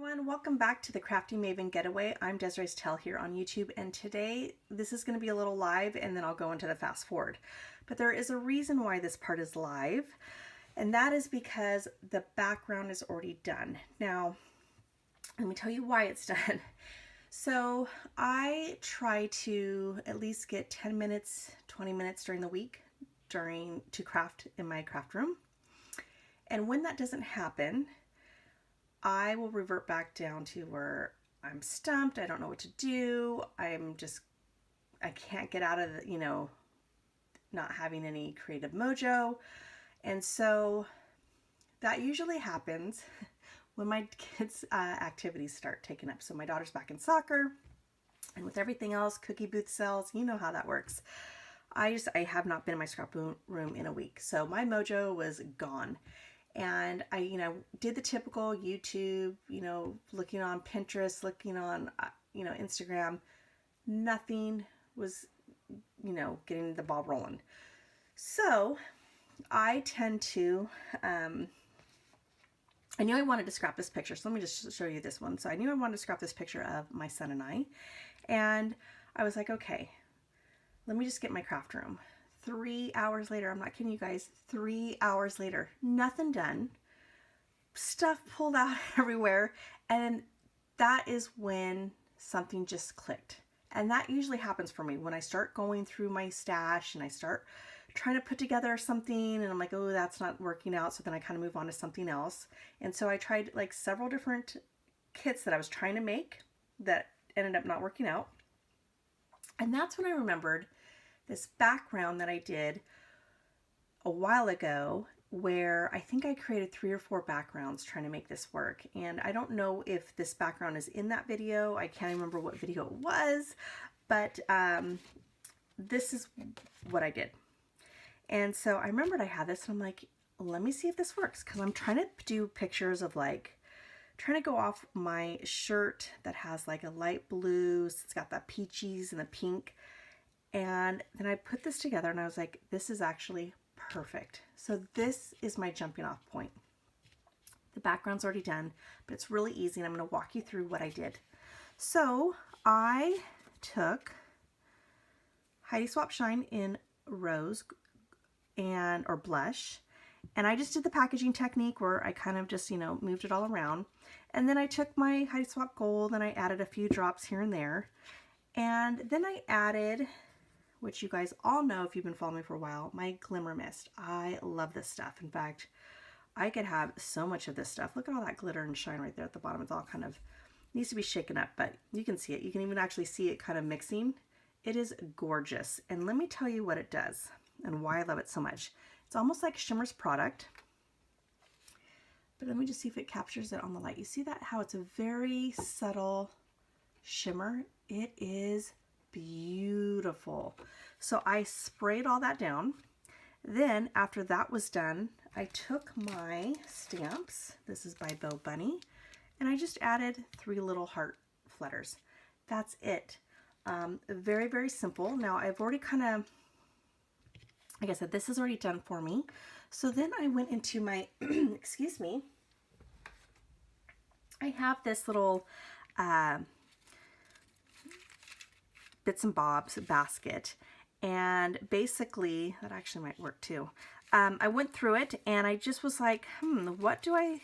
Everyone, welcome back to the Crafty Maven Getaway. I'm Desiree's Tell here on YouTube, and today this is going to be a little live and then I'll go into the fast forward. But there is a reason why this part is live, and that is because the background is already done. Now, let me tell you why it's done. So I try to at least get 10 minutes, 20 minutes during the week to craft in my craft room. And when that doesn't happen, I will revert back down to where I'm stumped. I don't know what to do. I can't get out of the, not having any creative mojo. And so that usually happens when my kids' activities start taking up. So my daughter's back in soccer, and with everything else, cookie booth sales, you know how that works. I have not been in my scrap room in a week. So my mojo was gone. And I, did the typical YouTube, looking on Pinterest, looking on, Instagram. Nothing was, getting the ball rolling. So I tend to, I knew I wanted to scrap this picture. So let me just show you this one. So I knew I wanted to scrap this picture of my son and I. And I was like, okay, let me just get my craft room. 3 hours later, I'm not kidding you guys, 3 hours later, nothing done, stuff pulled out everywhere, and that is when something just clicked. And that usually happens for me when I start going through my stash and I start trying to put together something, and I'm like, oh, that's not working out, so then I kind of move on to something else. And so I tried like several different kits that I was trying to make that ended up not working out. And that's when I remembered this background that I did a while ago, where I think I created 3 or 4 backgrounds trying to make this work. And I don't know if this background is in that video. I can't remember what video it was, but this is what I did. And so I remembered I had this, and I'm like, let me see if this works, because I'm trying to do pictures of trying to go off my shirt that has like a light blue, so it's got the peaches and the pink. And then I put this together and I was like, this is actually perfect. So this is my jumping off point. The background's already done, but it's really easy, and I'm going to walk you through what I did. So I took Heidi Swap Shine in Rose or Blush, and I just did the packaging technique where I kind of just, moved it all around. And then I took my Heidi Swap Gold and I added a few drops here and there. And then I added, which you guys all know if you've been following me for a while, my Glimmer Mist. I love this stuff. In fact, I could have so much of this stuff. Look at all that glitter and shine right there at the bottom. It's all kind of, needs to be shaken up, but you can see it. You can even actually see it kind of mixing. It is gorgeous. And let me tell you what it does and why I love it so much. It's almost like Shimmer's product, but let me just see if it captures it on the light. You see that, how it's a very subtle shimmer? It is beautiful. So I sprayed all that down. Then after that was done, I took my stamps. This is by Bo Bunny, and I just added 3 little heart flutters. That's it. Very, very simple. Now I've already kind of, like I said, this is already done for me. So then I went into my, excuse me, I have this little bits and bobs basket, and basically that actually might work too. I went through it and I just was like, what do I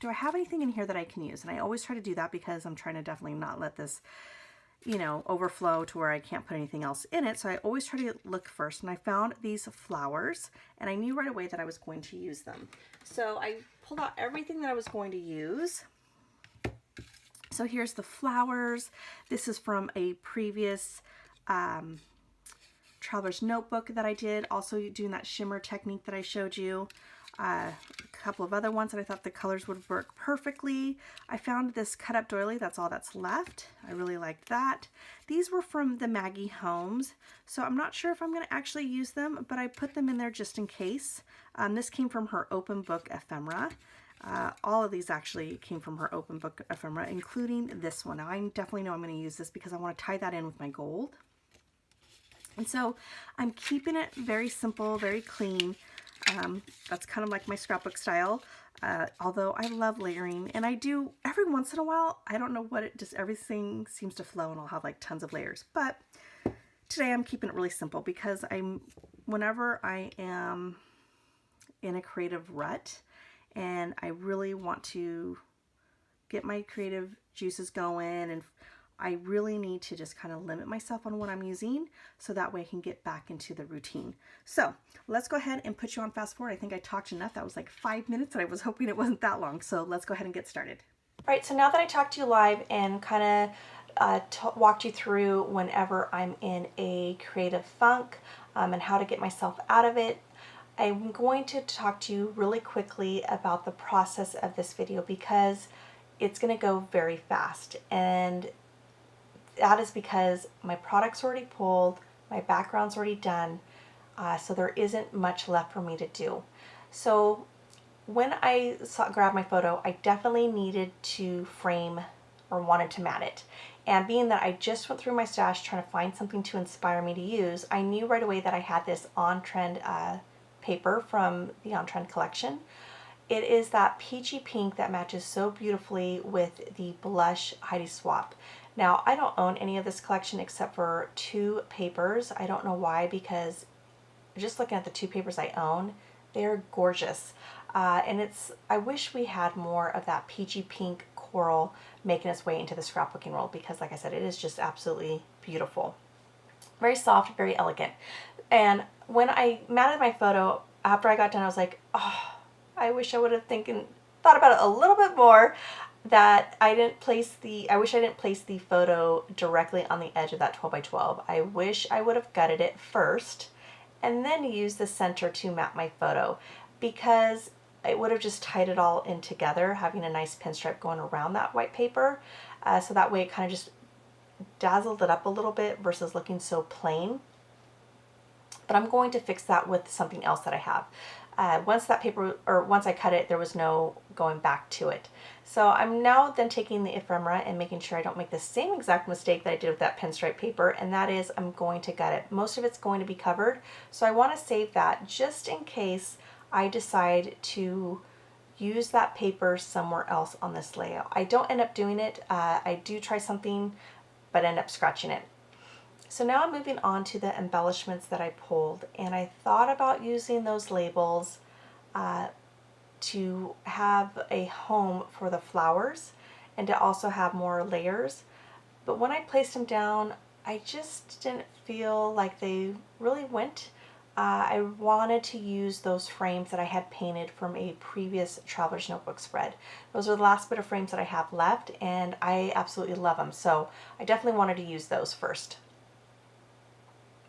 have anything in here that I can use? And I always try to do that because I'm trying to definitely not let this overflow to where I can't put anything else in it. So I always try to look first, and I found these flowers, and I knew right away that I was going to use them. So I pulled out everything that I was going to use. So here's the flowers. This is from a previous traveler's notebook that I did, also doing that shimmer technique that I showed you. A couple of other ones that I thought the colors would work perfectly. I found this cut up doily. That's all that's left. I really liked that. These were from the Maggie Holmes, so I'm not sure if I'm going to actually use them, but I put them in there just in case. This came from her open book ephemera. All of these actually came from her open book ephemera, including this one. Now I definitely know I'm going to use this because I want to tie that in with my gold. And so I'm keeping it very simple, very clean. That's kind of like my scrapbook style. Although I love layering, and I do every once in a while. I don't know what, it just everything seems to flow and I'll have like tons of layers. But today I'm keeping it really simple because whenever I am in a creative rut and I really want to get my creative juices going, and I really need to just kind of limit myself on what I'm using so that way I can get back into the routine. So let's go ahead and put you on fast forward. I think I talked enough. That was like 5 minutes and I was hoping it wasn't that long. So let's go ahead and get started. All right, so now that I talked to you live and kind of walked you through whenever I'm in a creative funk and how to get myself out of it, I'm going to talk to you really quickly about the process of this video because it's going to go very fast, and that is because my product's already pulled, my background's already done, so there isn't much left for me to do. So when I grabbed my photo, I definitely needed to frame or wanted to mat it. And being that I just went through my stash trying to find something to inspire me to use, I knew right away that I had this On Trend paper from the On Trend collection. It is that peachy pink that matches so beautifully with the blush Heidi Swapp. Now, I don't own any of this collection except for 2 papers. I don't know why, because just looking at the 2 papers I own, they're gorgeous. And I wish we had more of that peachy pink coral making its way into the scrapbooking world because, like I said, it is just absolutely beautiful. Very soft, very elegant. And when I matted my photo, after I got done, I was like, oh, I wish I would have thought about it a little bit more, that I wish I didn't place the photo directly on the edge of that 12 by 12. I wish I would have gutted it first and then used the center to mat my photo, because it would have just tied it all in together, having a nice pinstripe going around that white paper. So that way it kind of just dazzled it up a little bit versus looking so plain. But I'm going to fix that with something else that I have. Once I cut it, there was no going back to it. So I'm now then taking the ephemera and making sure I don't make the same exact mistake that I did with that pinstripe paper, and that is I'm going to gut it. Most of it's going to be covered, so I want to save that just in case I decide to use that paper somewhere else on this layout. I don't end up doing it. I do try something, but end up scratching it. So now I'm moving on to the embellishments that I pulled, and I thought about using those labels to have a home for the flowers and to also have more layers. But when I placed them down, I just didn't feel like they really went. I wanted to use those frames that I had painted from a previous Traveler's Notebook spread. Those are the last bit of frames that I have left, and I absolutely love them. So I definitely wanted to use those first.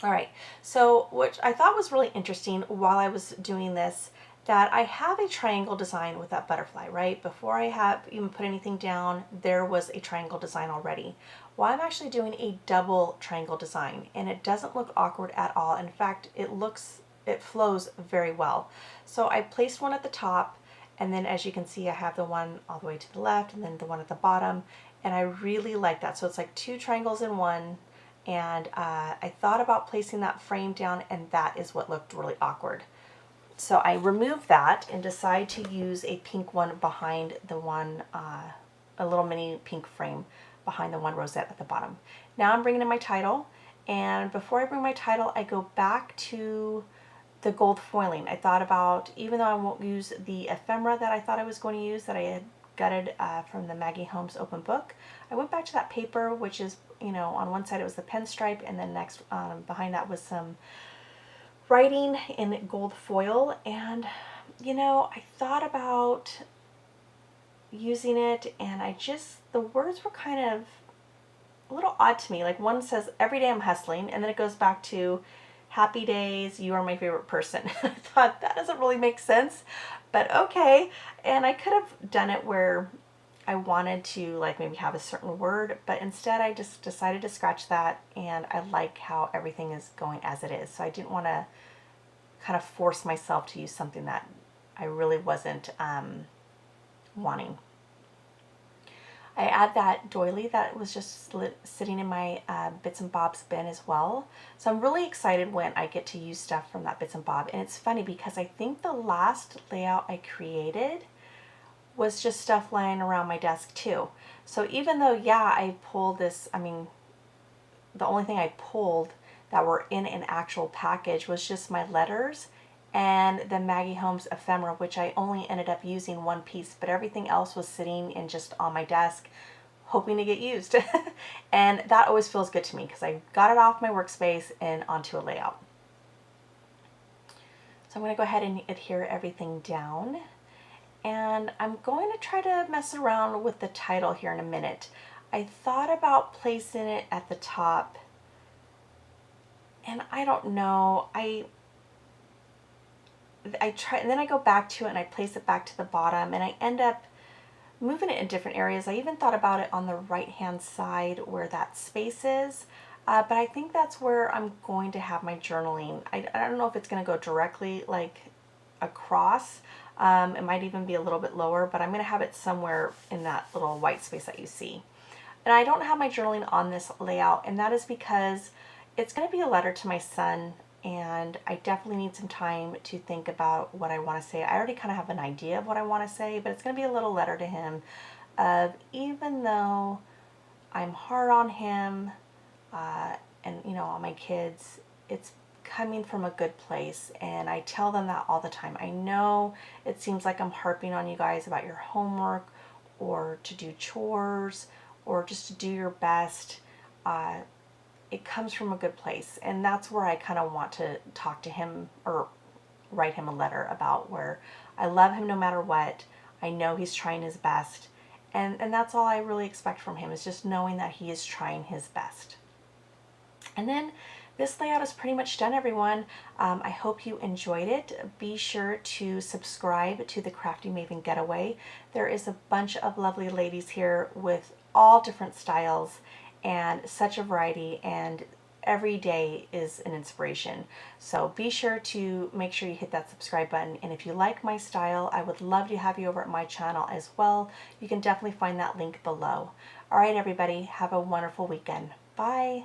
All right, so what I thought was really interesting while I was doing this, that I have a triangle design with that butterfly, right? Before I have even put anything down, there was a triangle design already. Well, I'm actually doing a double triangle design, and it doesn't look awkward at all. In fact, it flows very well. So I placed one at the top, and then as you can see, I have the one all the way to the left and then the one at the bottom, and I really like that. So it's like 2 triangles in one. And I thought about placing that frame down, and that is what looked really awkward. So I removed that and decided to use a pink one behind the one, a little mini pink frame behind the one rosette at the bottom. Now I'm bringing in my title, and before I bring my title, I go back to the gold foiling. I thought about, even though I won't use the ephemera that I thought I was going to use, that I had gutted from the Maggie Holmes open book, I went back to that paper, which is, you know, on one side it was the pinstripe, and then next behind that was some writing in gold foil. And you know, I thought about using it, and the words were kind of a little odd to me. Like, one says, "Every day I'm hustling," and then it goes back to "Happy days, you are my favorite person." I thought that doesn't really make sense, but okay. And I could have done it where I wanted to like maybe have a certain word, but instead I just decided to scratch that, and I like how everything is going as it is. So I didn't want to kind of force myself to use something that I really wasn't wanting. I add that doily that was just sitting in my Bits and Bobs bin as well. So I'm really excited when I get to use stuff from that Bits and Bob. And it's funny because I think the last layout I created was just stuff lying around my desk too. So even though, yeah, I pulled this, I mean, the only thing I pulled that were in an actual package was just my letters and the Maggie Holmes ephemera, which I only ended up using one piece, but everything else was sitting and just on my desk hoping to get used. And that always feels good to me because I got it off my workspace and onto a layout. So I'm going to go ahead and adhere everything down. And I'm going to try to mess around with the title here in a minute. I thought about placing it at the top, and I don't know, I try, and then I go back to it and I place it back to the bottom, and I end up moving it in different areas. I even thought about it on the right hand side where that space is, but I think that's where I'm going to have my journaling. I don't know if it's going to go directly like across. It might even be a little bit lower, but I'm going to have it somewhere in that little white space that you see. And I don't have my journaling on this layout, and that is because it's going to be a letter to my son, and I definitely need some time to think about what I want to say. I already kind of have an idea of what I want to say, but it's going to be a little letter to him of, even though I'm hard on him and, you know, all my kids, it's coming from a good place, and I tell them that all the time. I know it seems like I'm harping on you guys about your homework or to do chores or just to do your best. It comes from a good place, and that's where I kind of want to talk to him or write him a letter about, where I love him no matter what. I know he's trying his best, and that's all I really expect from him, is just knowing that he is trying his best. And then this layout is pretty much done, everyone. I hope you enjoyed it. Be sure to subscribe to the Crafty Maven Getaway. There is a bunch of lovely ladies here with all different styles and such a variety, and every day is an inspiration. So be sure to make sure you hit that subscribe button. And if you like my style, I would love to have you over at my channel as well. You can definitely find that link below. All right, everybody, have a wonderful weekend. Bye.